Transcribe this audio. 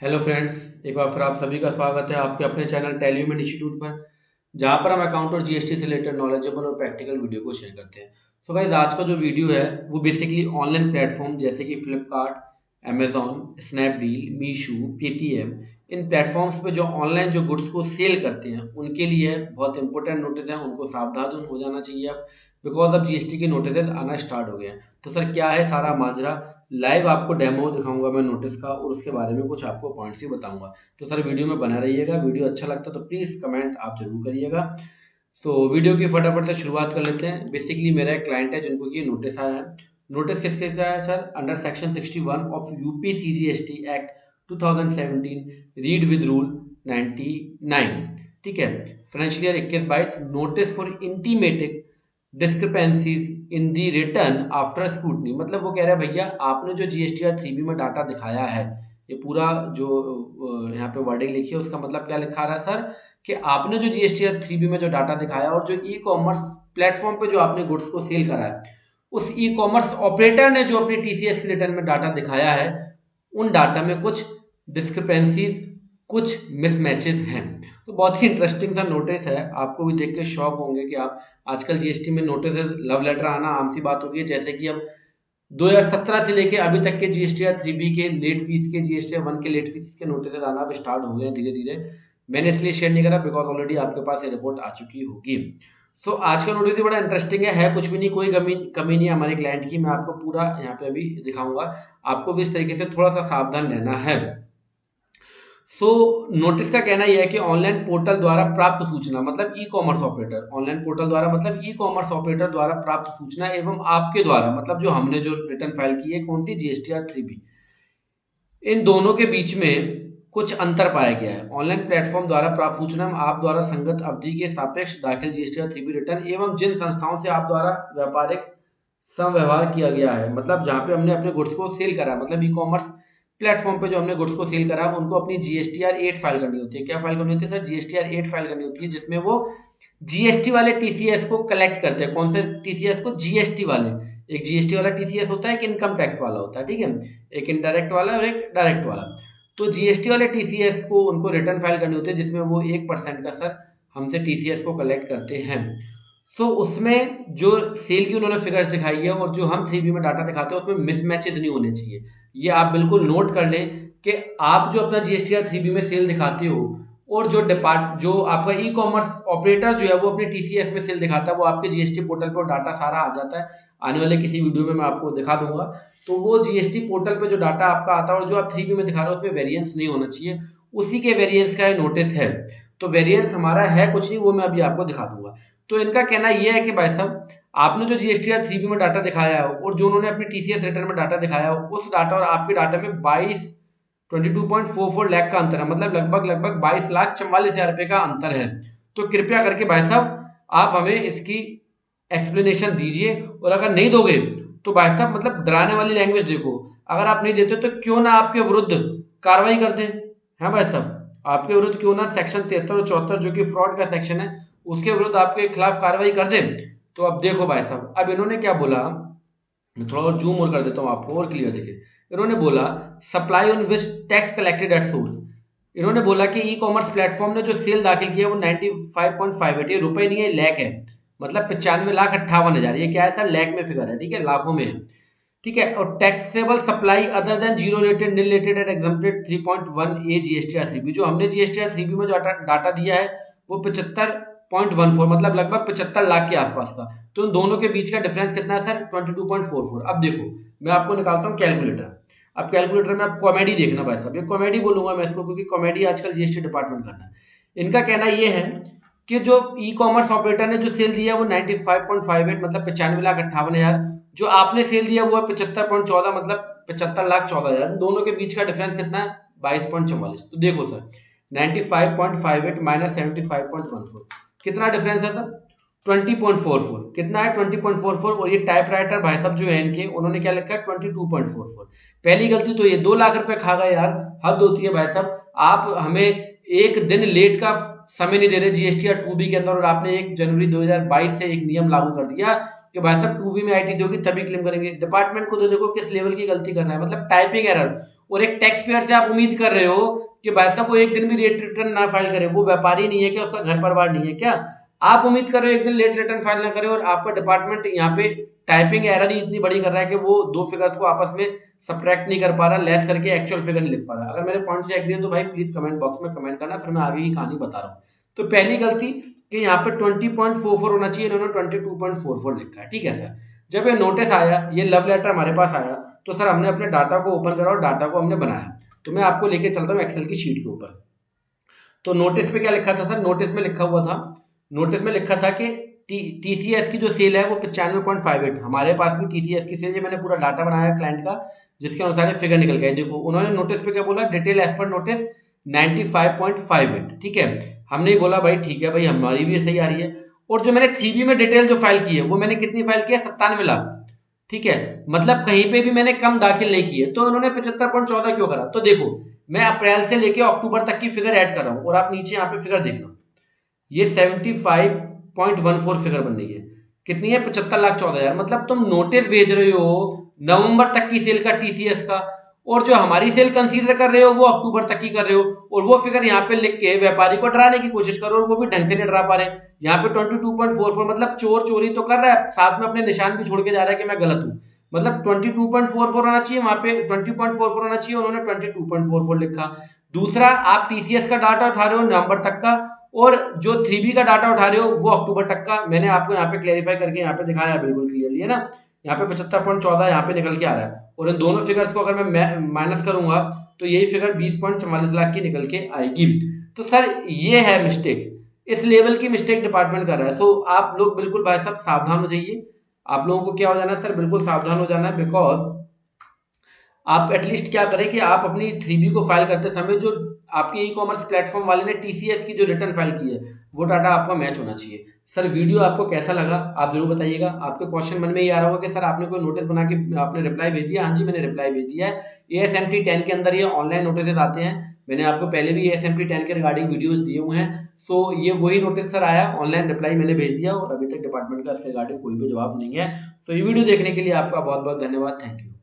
Hello friends, एक बार फिर आप सभी का स्वागत है आपके अपने चैनल टेलीमेंट इंस्टीट्यूट पर, जहां पर हम अकाउंट और जीएसटी से रिलेटेड नॉलेजेबल और प्रैक्टिकल वीडियो को शेयर करते हैं। सो गाइस, आज का जो वीडियो है वो बेसिकली ऑनलाइन प्लेटफॉर्म जैसे कि Flipkart, Amazon, Snapdeal, Meesho, Paytm, इन प्लेटफॉर्म्स पे जो ऑनलाइन जो गुड्स को सेल करते हैं उनके लिए बहुत इंपॉर्टेंट नोटिस है, उनको सावधान हो जाना चाहिए अब, बिकॉज अब जीएसटी के नोटिस आना स्टार्ट हो गए हैं। तो सर क्या है सारा माजरा, लाइव आपको डेमो दिखाऊंगा मैं नोटिस का और उसके बारे में कुछ आपको पॉइंट्स ही बताऊंगा। तो सर वीडियो में बना रहिएगा, वीडियो अच्छा लगता तो प्लीज़ कमेंट आप जरूर करिएगा। वीडियो की फटाफट से शुरुआत कर लेते हैं। बेसिकली मेरा एक क्लाइंट है जिनको ये नोटिस आया है। नोटिस किसके का है sir? Under section 61 of UP CGST act 2017, read with rule 99। ठीक है, financial year 21-22, notice for intimating discrepancies in the return after scrutiny. मतलब वो कह रहा है भैया आपने जो जीएसटीआर 3B में डाटा दिखाया है, ये पूरा जो यहाँ पे वर्डिंग लिखी है उसका मतलब क्या लिखा रहा है सर, कि आपने जो जीएसटीआर 3B में जो डाटा दिखाया और जो ई कॉमर्स प्लेटफॉर्म पे जो आपने गुड्स को सेल करा है, उस ई कॉमर्स ऑपरेटर ने जो अपनी टीसीएस की रिटर्न में डाटा दिखाया है, उन डाटा में कुछ डिस्क्रिपेंसीज, कुछ मिसमैचेस हैं। तो बहुत ही इंटरेस्टिंग सा नोटिस है, आपको भी देख के शॉक होंगे कि आप आजकल जीएसटी में नोटिस लव लेटर आना आम सी बात हो गई है। जैसे कि अब 2017 से लेके अभी तक के जीएसटीआर 3B के लेट फीस के, जीएसटीआर 1 के लेट फीस के नोटिस आना अब स्टार्ट हो गए हैं धीरे धीरे। मैंने इसलिए शेयर नहीं करा बिकॉज ऑलरेडी आपके पास ये रिपोर्ट आ चुकी होगी। आज का नोटिस भी बड़ा इंटरेस्टिंग है कुछ भी नहीं, कोई कमी कमी नहीं है हमारे क्लाइंट की। मैं आपको पूरा यहाँ पे अभी दिखाऊंगा, आपको भी इस तरीके से थोड़ा सा सावधान रहना है। नोटिस का कहना यह है कि ऑनलाइन पोर्टल द्वारा प्राप्त सूचना, मतलब e commerce operator, online portal द्वारा मतलब ई कॉमर्स ऑपरेटर द्वारा प्राप्त सूचना एवं आपके द्वारा, मतलब जो हमने जो रिटर्न फाइल की है कौन सी, जीएसटीआर 3B, इन दोनों के बीच में कुछ अंतर पाया गया है। ऑनलाइन प्लेटफॉर्म द्वारा प्राप्त सूचना में आप द्वारा संगत अवधि के सापेक्ष दाखिल जीएसटीआर 3B रिटर्न एवं जिन संस्थाओं से आप द्वारा व्यापारिक समव्यवहार किया गया है, मतलब जहां पे हमने अपने गुड्स को सेल करा है, मतलब ई कॉमर्स प्लेटफॉर्म पे जो हमने गुड्स को सेल करा है, उनको अपनी जीएसटीआर 8 फाइल करनी होती है। क्या फाइल करनी होती है सर? जीएसटीआर 8 फाइल करनी होती है, जिसमें वो जीएसटी वाले टीसीएस को कलेक्ट करते हैं। कौन से टीसीएस को? जीएसटी वाले। एक जीएसटी वाला टीसीएस होता है, एक इनकम टैक्स वाला होता है, ठीक है, एक इनडायरेक्ट वाला और एक डायरेक्ट वाला। तो जीएसटी वाले टीसीएस को उनको रिटर्न फाइल करनी होती है, जिसमें वो 1% का सर हमसे टीसीएस को कलेक्ट करते हैं। उसमें जो सेल की उन्होंने फिगर्स दिखाई है और जो हम 3B में डाटा दिखाते हैं उसमें मिसमैचेज नहीं होने चाहिए। ये आप बिल्कुल नोट कर लें कि आप जो अपना जीएसटीआर 3B में सेल दिखाते हो और जो आपका ई कॉमर्स ऑपरेटर जो है वो अपने टीसीएस में सेल दिखाता है, वो आपके जीएसटी पोर्टल पर डाटा सारा आ जाता है। आने वाले किसी वीडियो में मैं आपको दिखा दूंगा। तो वो जीएसटी पोर्टल पे जो डाटा आपका आता है और जो आप 3B में दिखा रहे हो उसमें वेरिएंस नहीं होना चाहिए, उसी के वेरिएंस का नोटिस है। तो वेरिएंस हमारा है कुछ नहीं, वो मैं अभी आपको दिखा दूंगा। तो इनका कहना यह है कि भाई साहब आपने जो जीएसटीआर 3B में डाटा दिखाया है और जो उन्होंने अपनी टीसीएस रिटर्न में डाटा दिखाया है, उस डाटा और आपके डाटा में 22.44 लाख का अंतर है, मतलब लगभग 22,44,000 रुपए का अंतर है। तो कृपया करके भाई साहब आप हमें इसकी एक्सप्लेनेशन दीजिए, और अगर नहीं दोगे तो भाई साहब मतलब डराने वाली लैंग्वेज देखो, अगर आप नहीं देते तो क्यों ना आपके विरुद्ध कार्रवाई कर दें। है भाई साहब, आपके विरुद्ध क्यों ना सेक्शन 73 और 74 जो कि फ्रॉड का सेक्शन है उसके विरुद्ध आपके खिलाफ कार्रवाई कर दें। तो अब देखो भाई साहब, अब इन्होंने क्या बोला, मैं थोड़ा और जूम और कर देता हूँ आपको और क्लियर दिखे। इन्होंने बोला supply on which tax collected at source. इन्होंने बोला कि ई कॉमर्स प्लेटफॉर्म ने जो सेल दाखिल किया वो 95.58, ये रुपए नहीं है, लैख है, मतलब 95,58,000। ये क्या है सर? लैख में फिगर है, ठीक है, लाखों में है, ठीक है। और taxable supply other than zero rated, nil rated and exempted 3.1 A GSTR 3B। जो हमने जीएसटीआर 3B में जो डाटा दिया है वो 75.14, मतलब लगभग 75 लाख के आसपास का। तो इन दोनों के बीच का डिफरेंस कितना है सर? 22.44। अब देखो मैं आपको निकालता हूँ कैलकुलेटर। अब कैलकुलेटर में आप कॉमेडी देखना भाई साहब, ये कॉमेडी बोलूंगा मैं इसको क्योंकि कॉमेडी आजकल जीएसटी डिपार्टमेंट करना है। इनका कहना ये है कि जो ई कॉमर्स ऑपरेटर ने जो सेल दिया वो 95.58, मतलब 95,58,000। जो आपने सेल दिया वो है 75.14, मतलब 75,14,000। दोनों के बीच का डिफरेंस कितना है? 22.44। तो देखो सर 95.58 माइनस 75.14, कितना डिफरेंस है सर? 20.44। कितना है? 20.44। और ये टाइपराइटर भाई साहब जो है इनके, उन्होंने क्या लिखा है? 22.44। पहली गलती तो ये 2 लाख रुपए खा गए यार, हद होती है भाई साहब। आप हमें एक दिन लेट का समय नहीं दे रहे जीएसटीआर 2B के अंदर, और आपने 1 जनवरी 2022 से एक नियम लागू कर दिया कि भाई साहब 2B में आईटीसी होगी तभी क्लेम करेंगे। डिपार्टमेंट को तो देखो किस लेवल की गलती कर रहा है, मतलब टाइपिंग एरर। और एक टैक्स पेयर से आप उम्मीद कर रहे हो कि भाई साहब वो एक दिन भी लेट रिटर्न ना फाइल करे, वो व्यापारी नहीं है क्या, उसका घर परिवार नहीं है क्या? आप उम्मीद कर रहे हो एक दिन लेट रिटर्न फाइल ना करे, और आपका डिपार्टमेंट यहाँ पे टाइपिंग एरर ही इतनी बड़ी कर रहा है कि वो दो फिगर्स को आपस में सब्ट्रैक्ट नहीं कर पा रहा, लेस करके एक्चुअल फिगर नहीं लिख पा रहा। अगर मेरे पॉइंट से एग्री है तो भाई प्लीज कमेंट बॉक्स में कमेंट करना, फिर मैं आगे की कहानी बता रहा हूँ। तो पहली गलती कि यहाँ पे 20.44 होना चाहिए, इन्होंने 22.44 लिखा है। ठीक है सर, जब ये नोटिस आया, ये लव लेटर हमारे पास आया, तो सर हमने अपने डाटा को ओपन करा और डाटा को हमने बनाया। तो मैं आपको लेके चलता हूँ एक्सेल की शीट के ऊपर। तो नोटिस पे क्या लिखा था सर? नोटिस में लिखा हुआ था, नोटिस में लिखा था कि टीसीएस की जो सेल है वो 95.58, हमारे पास भी टीसीएस की सेल, ये मैंने पूरा डाटा बनाया क्लाइंट का, जिसके अनुसार फिगर निकल गया। देखो उन्होंने नोटिस पे क्या बोला, डिटेल एज पर नोटिस 95.58। ठीक है, हमने ही बोला भाई ठीक है भाई, हमारी भी सही आ रही है। और जो मैंने 3B में डिटेल जो फाइल की है वो मैंने कितनी फाइल की है? 97 लाख। ठीक है, मतलब कहीं पे भी मैंने कम दाखिल नहीं की है। तो उन्होंने 75.14 क्यों करा? तो देखो मैं अप्रैल से लेके अक्टूबर तक की फिगर ऐड कर रहा हूं, और आप नीचे यहाँ पे फिगर देखना, ये 75.14 फिगर बन रही है। कितनी है? 75,14,000। मतलब तुम नोटिस भेज रहे हो नवंबर तक की सेल का टीसीएस का, और जो हमारी सेल कंसीडर कर रहे हो वो अक्टूबर तक की कर रहे हो, और वो फिगर यहाँ पे लिख के व्यापारी को डराने की कोशिश करो, और वो भी ढंग से नहीं डरा पा रहे। यहाँ पे 22.44, मतलब चोर चोरी तो कर रहा है, साथ में अपने निशान भी छोड़ के जा रहा है कि मैं गलत हूँ। मतलब 22.44 होना चाहिए, वहां पे 20.44 होना चाहिए, उन्होंने 22.44 लिखा। दूसरा, आप टीसीएस का डाटा उठा रहे हो नवंबर तक का, और जो 3B का डाटा उठा रहे हो वो अक्टूबर तक का। मैंने आपको यहाँ पे क्लेरिफाई करके यहाँ पे दिखाया है बिल्कुल क्लियरली, है ना? यहाँ पे 75.14 यहाँ पे निकल के आ रहा है, और इन दोनों फिगर्स को अगर मैं माइनस करूंगा तो यही फिगर 20.44 लाख की निकल के आएगी। तो सर ये है मिस्टेक्स, इस लेवल की मिस्टेक डिपार्टमेंट कर रहा है। सो आप लोग बिल्कुल भाई साहब सावधान हो जाइए। आप लोगों को क्या हो जाना है सर? बिल्कुल सावधान हो जाना है, बिकॉज आप एटलीस्ट क्या करें कि आप अपनी 3B को फाइल करते समय जो आपके ई कॉमर्स प्लेटफॉर्म वाले ने टीसीएस की जो रिटर्न फाइल की है वो डाटा आपका मैच होना चाहिए। सर वीडियो आपको कैसा लगा आप जरूर बताइएगा। आपके क्वेश्चन मन में ये आ रहा होगा कि सर आपने कोई नोटिस बना के आपने रिप्लाई भेज दिया। हाँ जी, मैंने रिप्लाई भेज दिया है। ASMT 10 के अंदर ये ऑनलाइन नोटिस आते हैं, मैंने आपको पहले भी ASMT 10 के रिगार्डिंग वीडियोस दिए हुए हैं। सो ये वही नोटिस सर आया, ऑनलाइन रिप्लाई मैंने भेज दिया, और अभी तक डिपार्टमेंट का इसके रिगार्डिंग कोई भी जवाब नहीं है। सो ये वीडियो देखने के लिए आपका बहुत बहुत धन्यवाद। Thank you.